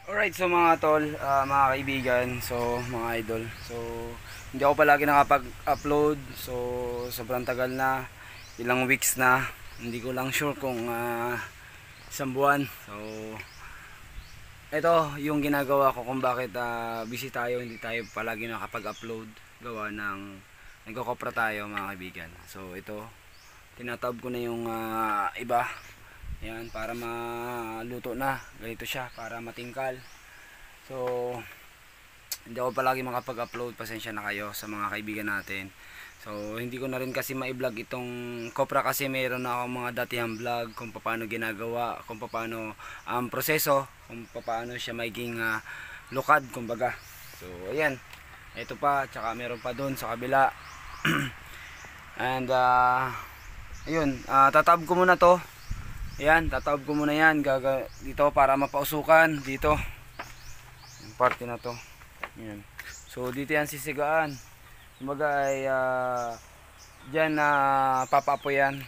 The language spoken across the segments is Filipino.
Alright, so mga tol, mga kaibigan, so mga idol. So hindi ako palagi nakapag-upload. So sobrang tagal na, ilang weeks na. Hindi ko lang sure kung isang buwan. So ito yung ginagawa ko kung bakit busy tayo, hindi tayo palagi nakapag-upload. Gawa ng nagkokopra tayo mga kaibigan. So ito, tinatab ko na yung iba. Yan, para maluto na. Ganito siya, para matingkal. So, hindi ako palagi makapag-upload. Pasensya na kayo sa mga kaibigan natin. So, hindi ko na rin kasi ma-vlog itong kopra kasi mayroon na akong mga datihang vlog kung paano ginagawa, kung paano ang proseso, kung paano siya maging lukad, kumbaga. So, ayan. Ito pa, tsaka meron pa doon sa kabila. And, ayun, tatab ko muna to. Ayan, tatawag ko muna yan dito para mapausukan dito yung parte na to. Ayan. So dito yan sisigaan. Kumbaga ay dyan papapo yan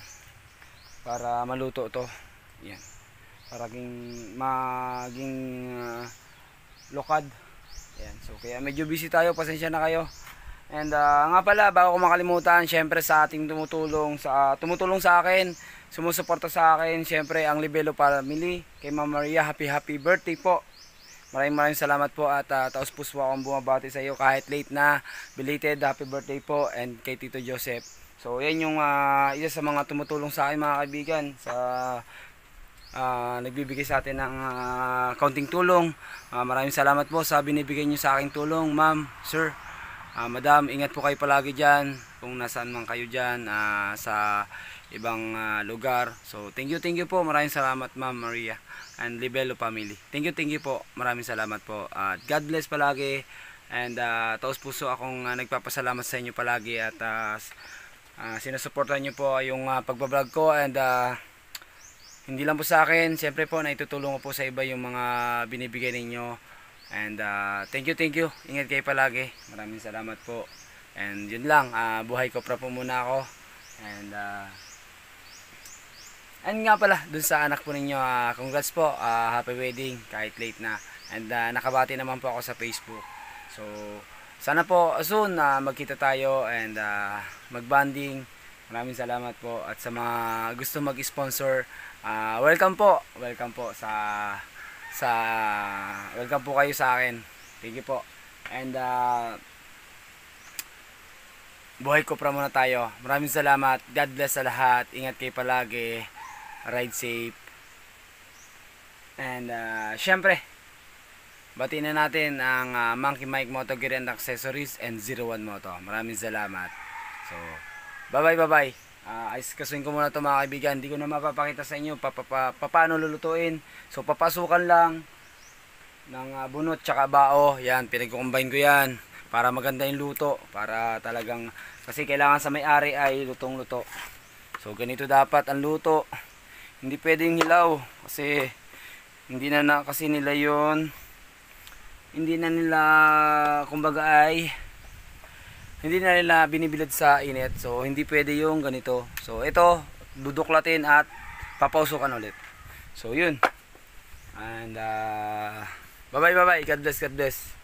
para maluto to. Ayan. Para maging lokad. Ayan. So kaya medyo busy tayo, pasensya na kayo. And nga pala, bago ko makalimutan, syempre sa ating tumutulong sa akin, sumusuporta sa akin, syempre ang Libelo Family, kay Ma'am Maria, happy birthday po. Maraming salamat po at taos puso akong bumabati sa iyo kahit late na, belated happy birthday po, and kay Tito Joseph. So yan yung isa sa mga tumutulong sa akin mga kaibigan, sa nagbibigay sa atin ng kaunting tulong. Maraming salamat po sa binibigay niyo sa aking tulong, ma'am, sir. Madam, ingat po kayo palagi dyan kung nasaan man kayo dyan sa ibang lugar. So thank you po, maraming salamat Ma'am Maria and Libelo Family. Thank you po, maraming salamat po. God bless palagi, and taos puso akong nagpapasalamat sa inyo palagi at sinusuportahan nyo po yung pagbablog ko, and hindi lang po sa akin, siyempre po naitutulong ko po sa iba yung mga binibigay ninyo. And thank you. Ingat kayo palagi. Maraming salamat po. And yun lang, buhay ko po muna ako. And nga pala, dun sa anak po ninyo, congrats po, happy wedding kahit late na. And nakabati naman po ako sa Facebook. So sana po soon magkita tayo and magbanding. Maraming salamat po. At sa mga gusto mag-sponsor, welcome po welcome po kayo sa akin. Thank you po. And buhay ko pra muna tayo. Maraming salamat. God bless sa lahat. Ingat kayo palagi. Ride safe. And syempre, batiin na natin ang Monkey Mike Moto Gear and Accessories and 01 Moto. Maraming salamat. So, bye. Kasuin ko muna ito mga kaibigan. Hindi ko na mapapakita sa inyo paano lulutuin. So papasukan lang ng bunot tsaka bao. Yan, pinag-combine ko yan para maganda yung luto, para talagang, kasi kailangan sa may-ari ay lutong-luto. So ganito dapat ang luto. Hindi pwedeng hilaw kasi hindi na kasi nila yon. Hindi na nila, kumbaga ay hindi na nila binibilad sa init. So hindi pwede yung ganito. So ito, duduklatin at papausukan ulit. So yun. And bye. God bless.